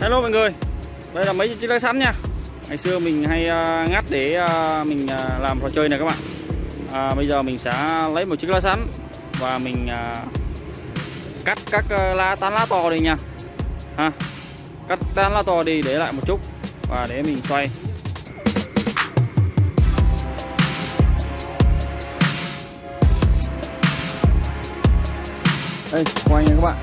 Hello mọi người, đây là mấy chiếc lá sắn nha. Ngày xưa mình hay ngắt để mình làm trò chơi này các bạn. Bây giờ mình sẽ lấy một chiếc lá sắn và mình cắt các tán lá to đi nha. Cắt tán lá to đi để lại một chút và để mình xoay. Đây, quay nha các bạn.